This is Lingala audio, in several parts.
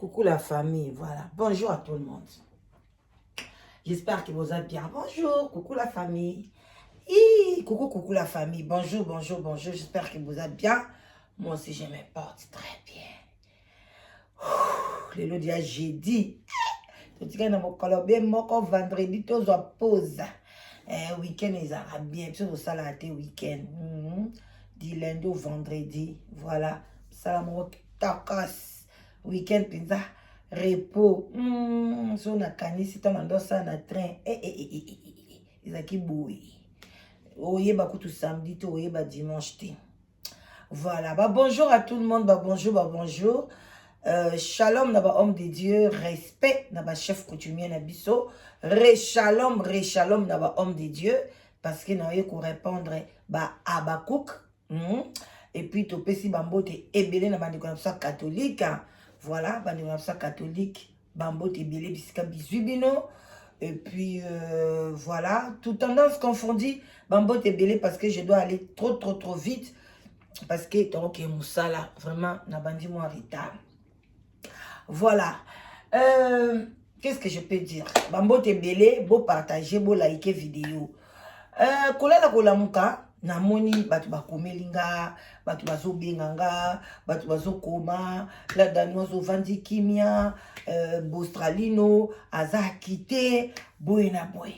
Coucou la famille, voilà. Bonjour à tout le monde. J'espère que vous allez bien. Bonjour, coucou la famille. Coucou la famille. Bonjour, bonjour, bonjour. J'espère que vous allez bien. Moi aussi, je me porte très bien. Le lundi à jeudi. Tout le monde bien, moi, vendredi, tout le pause. Week-end, ils arabes bien. Puis, ça, là, week-end. Du lundi au vendredi. Voilà. Ça, moi, tacos. Week-end, pizza. Repos. Si on a cani, si on a ça na train. Ils ont qui bouillent. Oyeba tout samedi, tout oyeba dimanche. Voilà. Bah, bonjour à tout le monde. Bah, bonjour, bah, bonjour. Shalom naba homme de Dieu, respect naba chef coutumier nabiso, reshalom naba homme de Dieu, parce que n'a eu qu'on répondre ba Abakouk, et puis to pesi bambote ebele na bandi konapsa catholique, voilà bandi konapsa catholique, bambote ebele bisika bizubino, et puis voilà, tout tendance confondue, bambote ebele parce que je dois aller trop vite, parce que donc Moussala vraiment na bandi moi retard. Voilà. Qu'est-ce que je peux dire? Bambo te belé, beau partager, beau liker vidéo. Kola kola muka, namoni batu bakomelinga, batu bazo benganga, batu bazo koma, la danozo vandi kimia, bostralino, aza kite, boy na boy.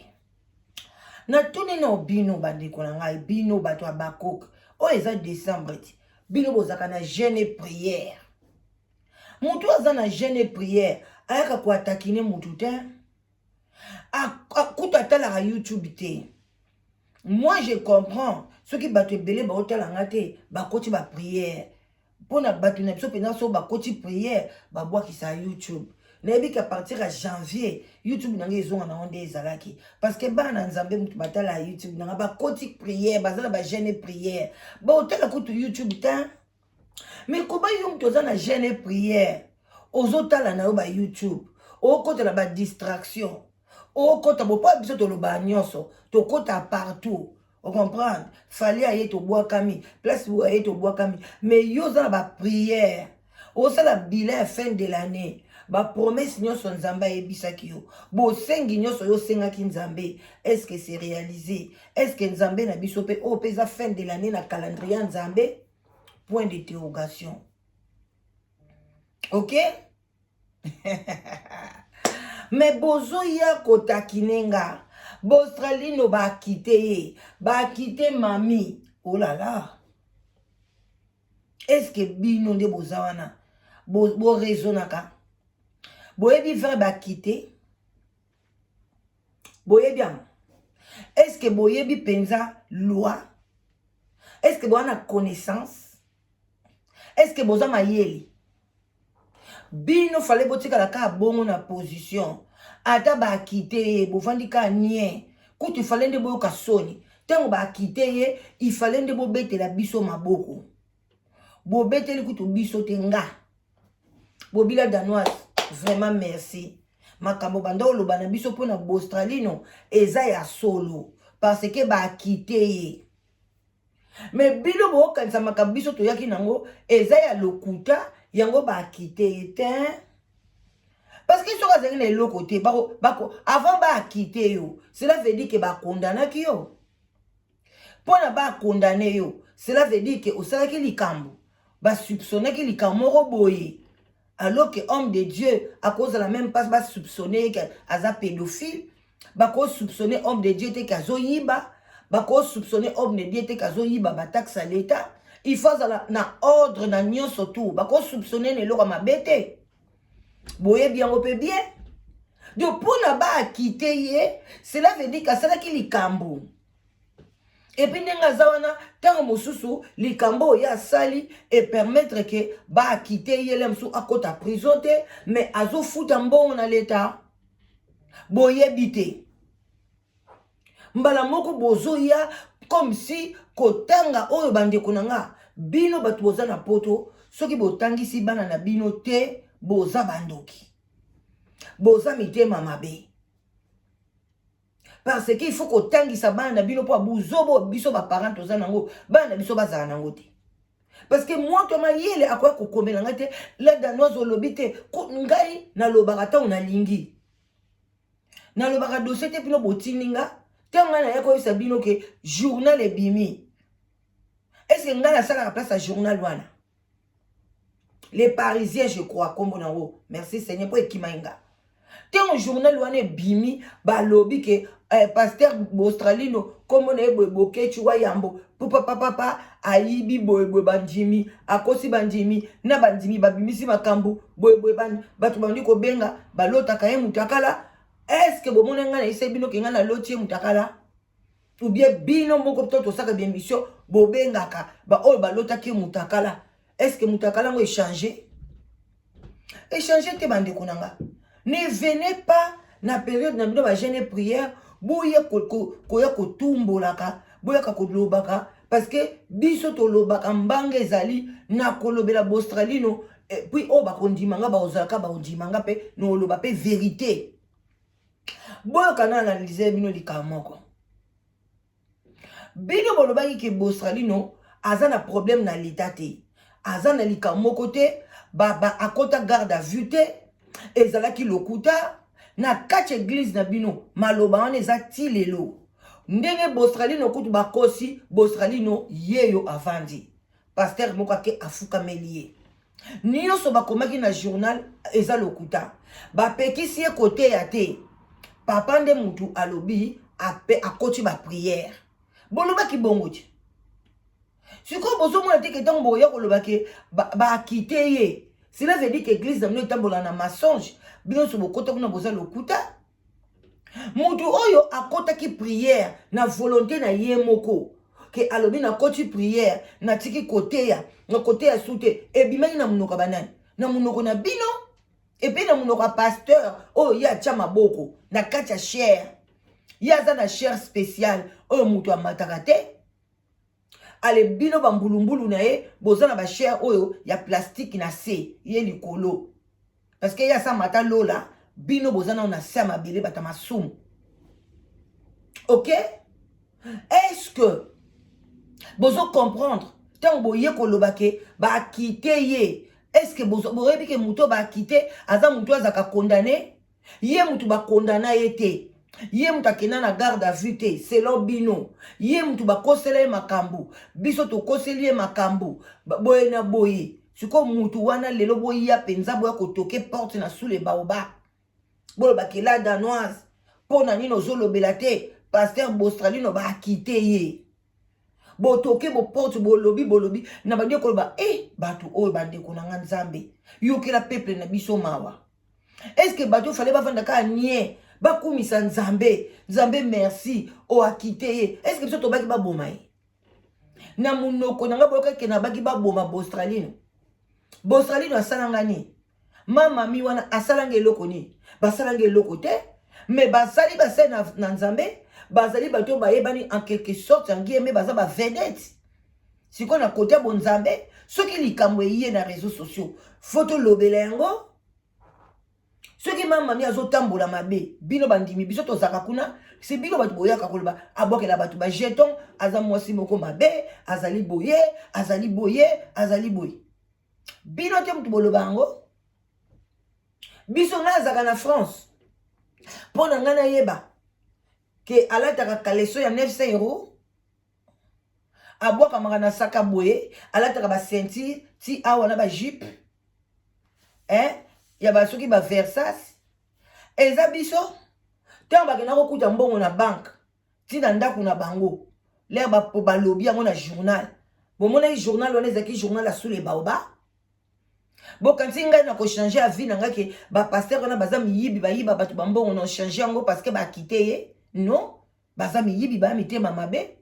Na tuni no bino bandi konanga, bino batu abakok. O eza décembre, bino bozaka na jeûne prière. Moutou azana jeûne prière, ayaka ko atakine moutou te. Akuta tala à YouTube te. Moi je comprends ceux qui battent belé ba hôtel ngate, ba koti ba prière. Pona batu na biso pena so ba koti prière, ba bois qui sa YouTube. Nebi qu'à partir à janvier, YouTube nanga ezonga na onde ezalaki parce que bana nzambe mutu batala YouTube nanga ba koti prière, bazala ba jeûne prière. Ba hôtel akutu YouTube te. Mais comment yon toza na jeûne prière? Ozotala na yo ba YouTube. Okota na ba distraction. Okota bo pa biso to lo ba nyonso. To kota partout. On comprend? Fallait aller to bois kami. Place où aller to bois kami. Mais yo za na ba prière. Osa la bilan fin de l'année. Ba promesse nyonso nzamba ebisaki yo. Bo sengi nyonso yo sengaki nzambe. Est-ce que c'est réalisé? Est-ce que nzambe na biso pe o pesa fin de l'année na calendrier nzambe? Point d'interrogation. Ok? Mais bozo ya kotakinenga. Bostralino ba kite. Ba kite mami. Oh là là. Est-ce que bino de bozawana? Bo raisonnaka. Boyebi frère ba kite. Boyebi bien. Est-ce que boyebi penza loi? Est-ce que boana connaissance? Est-ce que boza mayeli? Bino fallait botika la ka bongo na position. Ata ba kite bo vandika nie. Kuti fallait de boyo kasoni. Tango ba kite ye, il fallait de bo bete la biso maboko. Bo bete li kutu biso tenga. Bo bila danoise, vraiment merci. Makambo banda oloba na biso pona bostralino eza ya solo parce que ba kite ye. Mais bino bo kanisa makabiso to yaki nango eza ya lokuta yango ba kite te. Parce que soka zenge na eloko te bako avant ba kite yo, cela veut dire que ba condamna ki yo. Pona ba condamner yo, cela veut dire que osalaki likambo, ba soupçonner ki likambo boye. Alors que homme de Dieu à cause de la même passe ba soupçonner que aza pédophile, ba ko soupçonner homme de Dieu te kazo yiba. Bako soupçonner homme de Dieu te kazo yiba ba taxe à l'état. Il faut na ordre na nyonso tout. Bako soupçonner ne lora mabete. Boye bien on peut bien. Donc pour na ba quitter ye, cela veut dire que ça qui likambo. Et puis nenga zawana tango mosusu likambo ya sali et permettre que ba quitter ye lemsu akota prison te mais azo futa mbongo na l'état. Boye bité. Mbala moko bozo ya comme si kotanga oyo bandeko nanga bino batu boza na poto soki botangisi bana na bino te boza bandoki boza mitema mabe parce qu'il faut kotangisa bana na bino po buzobo biso ba parents toza nango bana biso bazala nango te Parce que moi, tu m'as dit, à quoi qu'on la danoise au lobby, ngai, na lobarata ou na lingi. Na lobara dossier, te pino botininga, te ngana yako sabino ke journal et bimi. Est-ce que ngana ça la place à journal wana? Les Parisiens, je crois, comme on merci Seigneur pour Ekimainga. Te un journal wana bimi, ba lobby ke pasteur Australino, comme on est boké, tu vois yambo, papa, ayibi boy bandimi, akosi bandimi, na bandimi, babimisi makambu, boy ban, batu bandi ko benga, balota kaye mutakala. Est-ce que vous avez essayé de faire un lotier mutakala? Ou bien bino moko toto saka bien mission bobengaka ba o balota ki mutakala? Est-ce que mutakala ngo échanger? Échanger te bande konanga. Ne venez pas na période na bino ba jeûne prière, boye koya ko tumbolaka, boya ka ko lobaka parce que biso to lobaka mbanga ezali na kolobela bostralino et puis o ba kondimanga ba ozalaka ba ondimanga pe no loba pe vérité. Boyo kana analyser bino likamoko. Bino bolobaki ke Bostralino aza na problème na l'état te. Aza na likamoko te, ba akota garde à vue te, ezalaki lokuta na kati église na bino maloba wana eza ti lelo. Ndenge Bostralino kutu bakosi Bostralino yeyo avandi. Pasteur moko ake afukameli ye. Nyonso bakomaki na journal eza lokuta. Ba pekisi ye kote ya te. Papa nde mutu alobi akoti ba prière. Boloba ki bongoji. Siko bozo mona te ke tango boya koloba ke ba quitter ye. Cela veut dire que l'église na mino tambola na mensonge. Bino so bokota kuna boza lokuta. Mutu oyo akota ki prière na volonté na ye moko. Ke alobi na koti prière na tiki kote ya soute e bimani na munoko banani. Na munoko na bino. Et puis, nous avons un pasteur, oh, il y a un maboko, na kacha chair. Il y a une chair spéciale, oh, moutou a matakate. Allez, bino bambulumbulu na ye, bozana ba chair, oh, il y a plastique na se, il y a likolo. Parce que il y a ça mata lola, bino bozana on a ça ma bile batama soum. Ok? Est-ce que, bozo comprendre, tant boye kolobake, ba quitter ye. Est-ce que vous avez que Mouto va quitter, Aza Mouto a condamné? Yé Mouto va condamner été. Yé Mouto a na garde à vue, selon Bino. Yé Mouto va kosele makambu. Biso to kosele makambu. Boye na boye. C'est comme Mouto wana lelo boye ya penza boye kotoke porte na sous les baobas. Boye ba la danoise. Pona nino zolo belate. Pasteur Bostralino va quitter ye. Botoke bo porte bolobi na bandi koloba batu oyo bande konanga nzambe yoke la peuple na biso mawa. Est-ce que batu fallait ba vanda ka nie ba kumisa nzambe merci o akite? Est-ce que biso to baki ba bomai na munoko nanga boyoka ke na baki ba boma Bostralino asalanga ni mama mi wana asalanga eloko ni basalanga eloko te mais basali basali na nzambe. Bazali bato bayebani en quelque sorte en guillemets baza ba vedette. Si qu'on a côté bon nzambe, ceux qui likambo yé na réseaux sociaux, photo lobele yango. Ceux qui m'a mami azo tambola mabe, bino bandimi biso to zakakuna, c'est bino bato boya kakoloba, aboke la bato ba jeton, azamwasi moko mabe, azali boye. Bino te mutu boloba yango. Biso nga zaka na France. Pona ngana yeba. Que alataka kaleso ya 900 €. Aboka mangana saka boye, alataka ba ceinture, ti awana ba jupe. Ya ba soki ba Versace. Eza biso. Tamba kena ko kuta mbongo na banque. Ti na ndaku na bango. L'air ba po ba lobby yango na journal. Bon mona journal wana ezaki journal sous les baobas. Bon quand ngai na ko changer a vie nanga ke ba pasteur wana baza miyibi ba yiba batu ba mbongo na changer yango parce que ba quitter ye. Non, bazami yibi ba mitema mabe.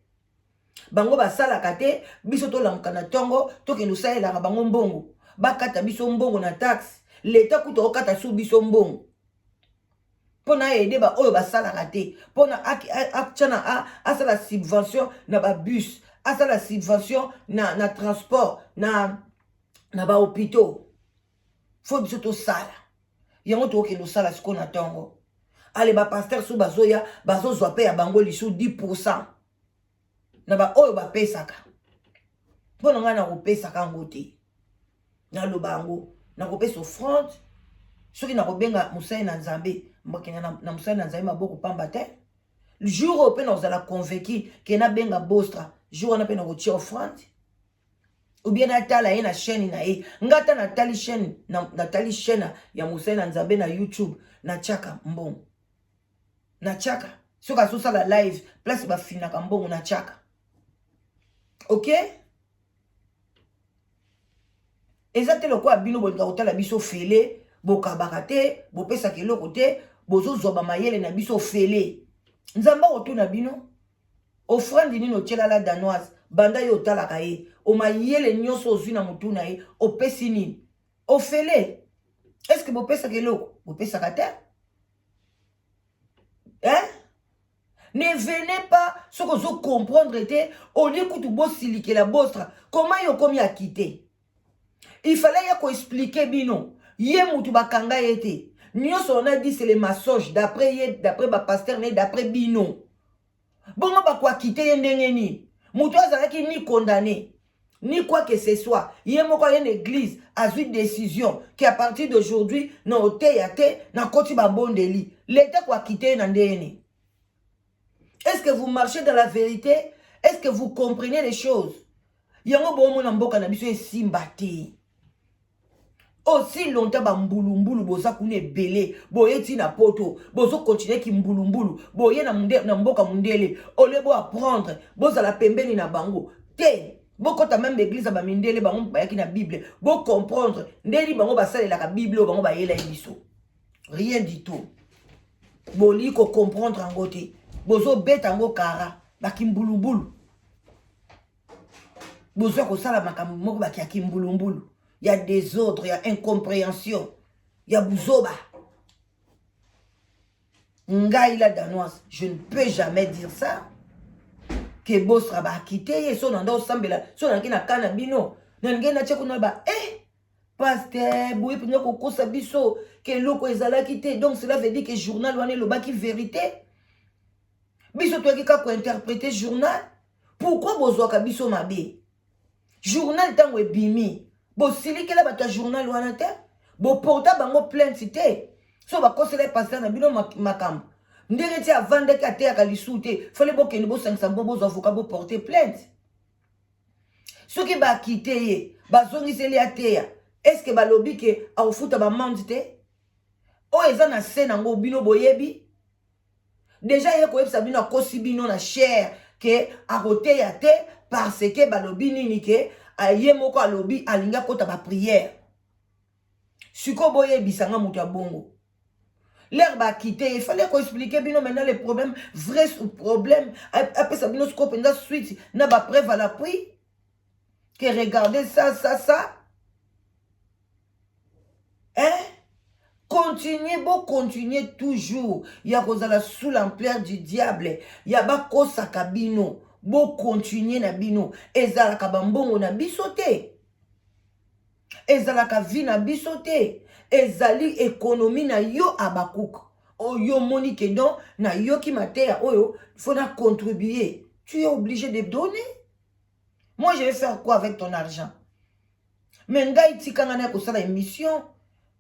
Bango basala kate, biso to lamkana tongo, to ke nusa la bango mbongo. Bakata biso mbongo na taxe, l'État kuto okata sou biso mbongo. Pona aider ba oyo basala kate, pona akchana asala subvention na ba bus, asala subvention na transport, na ba hôpitaux. Faut biso to sala. Yango to ke nusala siko na tongo. Allez, ba pasteur sou bazoya, bazo zwape ya bango li sou 10%. Na ba oyo ba pesaka. Mpo na nga na kopesa kango te. Na lobango, na kopesa offrande. Soki na kobenga musai na nzambe, mbakenga na musai na nzambe maboko pamba te. Le jour où on a convaincu que na benga bostra, jour on a pena kotia offrande. Ou bien natala ye na chaîne na ye. Ngata natali chaîne ya musai na nzambe na YouTube na chaka mbongo. Na chaka. Soka sosa la live, place ba fina ka mbongo na chaka. OK? Exactement quoi bino bolika kotala biso fele, bokabaka te, bopesa keloko te, bozo zoba mayele na biso fele. Nzamba otuna bino. Offrande nino tiela la danoise, banda yo talaka ye, o mayele nyonso ozwi na mutu na ye, opesi nini? Ofele. Est-ce que bopesa keloko? Bopesa kate? Hein? Ne venez pas ce que vous comprendre te, au lieu que tu bosses silike la bostra, comment yo komi a quitté? Il fallait ya ko expliquer bino. Ye mutu bakanga yete. Nyonso on a dit c'est les mensonges d'après ba pasteur né d'après bino. Bon ba quoi quitter ndenge ni. Mutu azalaki ni condamné ni quoi que ce soit. Ye moko une église a eu décision qu'à partir d'aujourd'hui non te na koti ba bondeli. L'état quoi quitter na ndenge. Est-ce que vous marchez dans la vérité? Est-ce que vous comprenez les choses? Yango bomo na mboka na biso esimbate. Aussi longtemps ba mbulumbulu boza kune belé, boye ti na poto, bozo continuer ki mbulumbulu, boye na mboka mundele, olebo apprendre, boza la pembeni na bango. Te, boko ta même église ba mindele bango bayaki na Bible, bo comprendre, ndeli bango basale la Bible bango ba yela biso. Rien du tout. Boli ko comprendre en gote. Bozo beta ngo kara, baki mbulumbulu. Bozo ko sala makambo moko baki mbulumbulu. Il y a des ordres, il y a incompréhension. Il y a bouzoba. Ngai la danoise, je ne peux jamais dire ça. Que Bosra ba quitté, son anda osambela, son na kanabino. Nange na tcheko na ba, pasteur, boui pino koko sabiso, que loko ezala quitté. Donc cela veut dire que journal wane lo baki vérité. Biso toi qui ko interpréter journal. Pourquoi bozo ka biso mabe? Journal tango ebimi. Bo silike la bata journal wana te, bo porta bango plainte te. So ba kosele pasteur na bino makam. Ndenge ti avande ka te ka lisute, fallait bo kende bo sangsa bo avocat bo porter plainte. Ce qui ba quitter ye, ba zongiseli ateya. Est-ce que ba lobi ke a ofuta ba mandi te? O eza na scène ngo bino boyebi. Déjà ye ko yebisa bino kosi bino na cher ke a roteya te parce que ba lobi nini ke aye moko alobi alinga kota ba prière. Suko boye bisanga mutu ya bongo. L'air ba quitter, il fallait qu'on explique bino maintenant les problèmes, vrais problèmes. Après ça bino scope na suite na ba preuve à l'appui. Que regardez ça. Hein? Continuez toujours. Il y a kozala sous l'ampleur du diable. Il y a ba kosa kabino. Bo continuer na bino. Ezalaka bambongo na bisote. Ezalaka vi na bisote. Ezali économie na yo abakuk. Oyo monique non na yo ki matea oyo. Il faut na contribuer. Tu es obligé de donner. Moi je vais faire quoi avec ton argent? Mais ngai tikanga na kosala émission.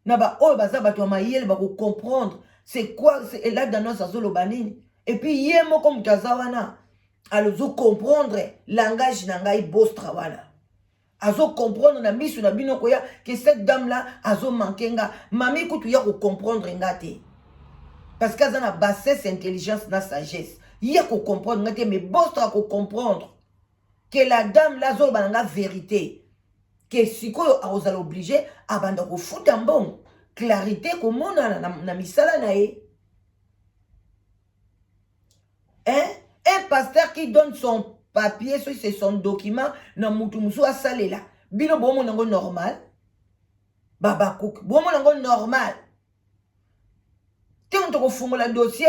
Na ba oyo baza bato mayele ba ko comprendre. C'est quoi c'est là dans nos azolo banini. Et puis yé mo comme tazawana. Alors, vous comprendre langage nangai bostra wana. Azo comprendre na misu na bino koya que cette dame là azo mankenga mami kutu ya ko comprendre ngate. Parce qu'elle a na bassesse intelligence na sagesse. Ya ko comprendre ngate mais bostra ko comprendre que la dame là zo bananga vérité. Que sikoyo azo l'obligé abanda ko futa mbongo. Clarité ko mona na misala na e. Hein? Un pasteur qui donne son papier, c'est son document, na mutu a salé là. Bino bomo nango normal. Baba Cook, bomo nango normal. Te on te fungola dossier,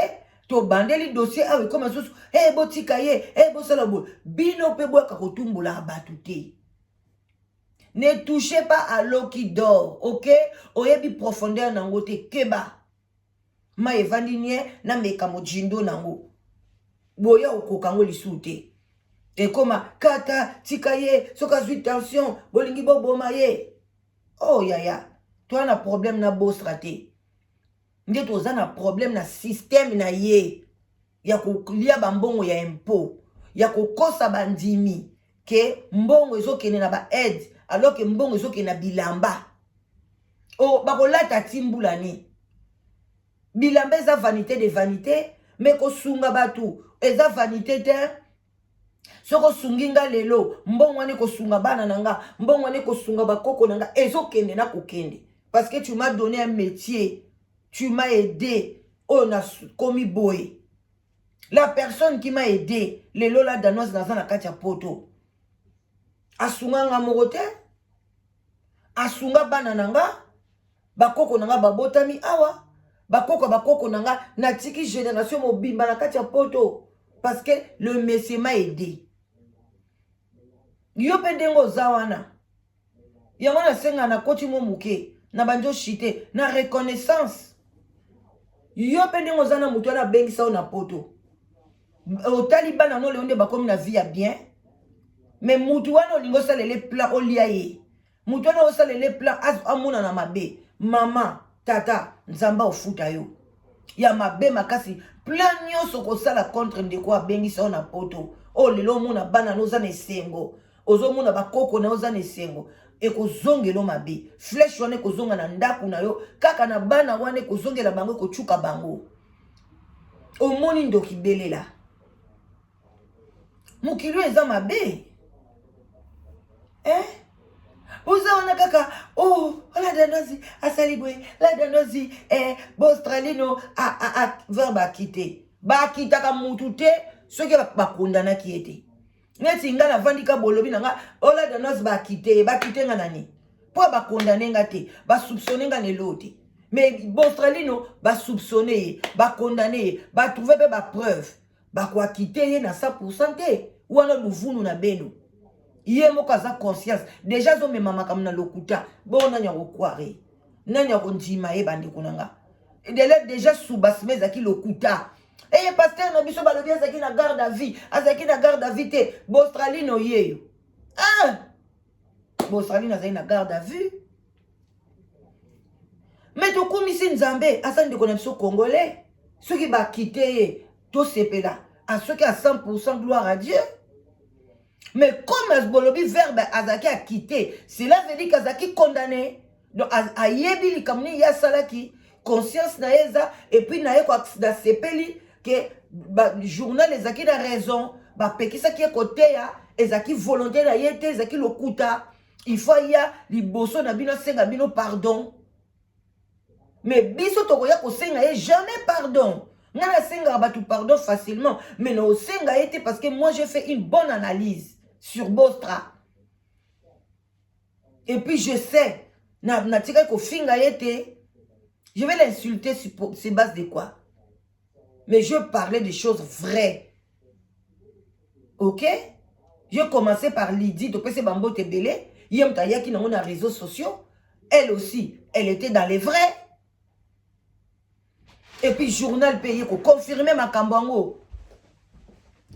to bandeli dossier, ah oui, comme un sous, botika ye, bosala bo. Bino pe boa kakotumbola abatute. Ne touchez pas à l'eau qui dort, ok? Oyebi profondeur nango te keba. Ma evandinye na meka mojindo nango. Boya okokango lisute. Et comme kata tikaye soka zui tension bolingi boboma ye. Oh yaya, toi na problème na boss raté. Nde toza na problème na système na ye. Ya kolia bambongo ya impôt. Ya kokosa bandimi ke mbongo ezokene na ba aide alors que mbongo ezokene na bilamba. Oh bakolata timbula ni. Bilamba eza vanité de vanité mais kosunga batu eza vanité te. Soko sunginga lelo mbongo wane kosunga bana nanga mbongo wane kosunga bakoko nanga ezokende na kokende parce que tu m'as donné un métier, tu m'as aidé, on a commis boy. La personne qui m'a aidé, les lola danoise dans la katia poto. Asunga nga morote, asunga banananga, bakoko nanga babotami awa, bakoko nanga, natiki génération mobimba na katia poto. Parce que le monsieur m'a aidé. Yo pendengo zawana. Yango na senga na koti mo muke, na banjo shite, na reconnaissance. Yo pendengo zana mutu na bengi sa na poto. Au Taliban no leonde bakomi na vie bien. Mais mutu wana olingo salele plan oliaye. Mutu wana osalele plan amuna na mabe. Mama, tata, nzamba ofuta yo. Ya mabe makasi plan nyonso kosala contre ndeko bengi sa na poto. O lelo muna bana no zana esengo. Ozo muna bakoko na ozana esengo. E kozongelo mabe. Flèche wane kozonga na ndaku na yo. Kaka na bana wane kozongela bango kochuka bango. Omoni ndoki belela. Mukilu eza mabe. Oza wana kaka, oh, la danozi, asalibwe, la danozi, Bostralino, va quitter. Ba kitaka mutute, ce qui va kondana qui était. Neti nga la vandika bolobi nanga, oh la danozi ba quitter nga nani. Po ba condamner nga te, ba soupçonner nga ne lote. Mais Bostralino, ba soupçonner, ba condamner, ba trouver ba preuve. Ba kwa quitter ye na 100% te. Ou wana luvunu na beno. Iye moko aza conscience. Déjà zo me mama kamuna lokuta. Bon nanya kokware. Nanya kondima e bandi kunanga. Déjà soubasme zaki lokuta. Eye pasteur na biso balobi azaki na garde à vie. Azaki na garde à vie te. Bostralino yeyo. Bostralino azaki na garde à vue. Mais to komisi nzambe asa ndeko na biso congolais. Ceux qui ba quitter ye to sepela. À ceux qui a 100% gloire à Dieu. Mais comme Asbolobi verbe Azaki a quitté, cela veut dire qu'Azaki condamné. Donc Ayebi li kamni ya salaki conscience na eza et puis na yeko da sepeli que journal ezaki na raison ba pekisa ki côté ya ezaki volonté na yete ezaki lokuta il faut ya liboso na bino senga bino pardon. Mais biso tokoya ko senga ye jamais pardon. Nana senga ba tout pardon facilement mais no senga yete parce que moi j'ai fait une bonne analyse sur Bostra. Et puis je sais, je vais l'insulter sur ces bases de quoi? Mais je parlais des choses vraies. Ok? Je commençais par Lydie, de Pese Bambo Tebele, Yem Tayaki dans les réseaux sociaux. Elle aussi, elle était dans les vrais. Et puis journal payé pour confirmer ma Kambango.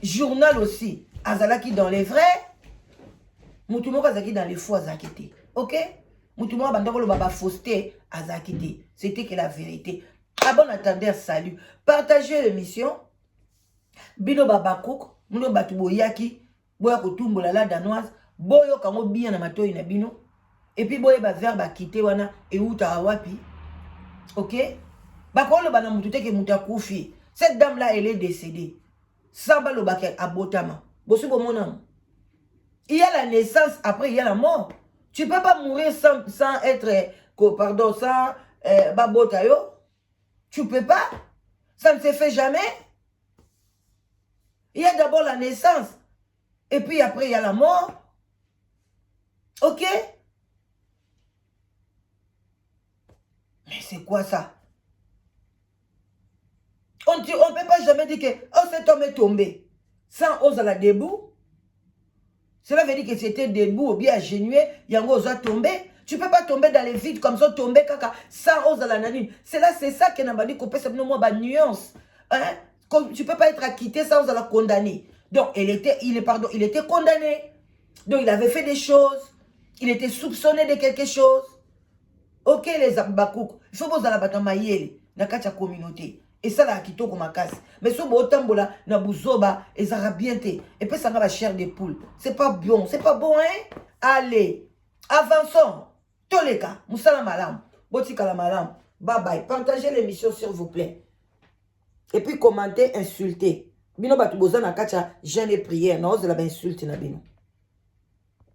Journal aussi. Azalaki dans les vrais. Moutoumoko azaki dans les faux azakité. Ok? Moutoumoko bandako le baba fausseté azakité. C'était que la vérité. Ah bon attendez, salut. Partagez l'émission. Bino babakouk. Mouno batuboyaki. Boya kotumbola la danoise. Boyo kango bien na matoi na bino. Et puis boye ba verbe a quitté wana. Et outa awapi. Ok? Bakolo bana moutute ke mouta koufi. Cette dame là elle est décédée. Samba lo baké abotama. Bosu bomonam. Il y a la naissance, après il y a la mort. Tu ne peux pas mourir sans être, pardon, sans babotayo. Tu ne peux pas. Ça ne se fait jamais. Il y a d'abord la naissance. Et puis après il y a la mort. Ok? Mais c'est quoi ça? On ne peut pas jamais dire que oh, cet homme est tombé. Sans ose à la debout. Cela veut dire que c'était debout ou bien agenouillé, yango osa tombé. Tu ne peux pas tomber dans les vides comme ça, tomber kaka, sans ose à la nanine. C'est ça que n'a pas dit qu'on peut se nommer une nuance. Hein? Tu ne peux pas être acquitté sans ose à la condamner. Donc, il était condamné. Donc, il avait fait des choses. Il était soupçonné de quelque chose. Ok, les Abakouk. Il faut que vous ayez mayele dans la communauté. Et ça, là, qui toque ma casse. Mais si vous avez na bouzoba, et ça va bien te. Et puis, ça va la chair des poules. C'est pas bon. C'est pas bon, hein? Allez, avançons. Tous les cas, Moussala Malam. Botika la Malam. Bye bye. Partagez l'émission, s'il vous plaît. Et puis, commentez, insultez. Bino batu boza na kacha jeûne et prière. Non, c'est la insulte na bino.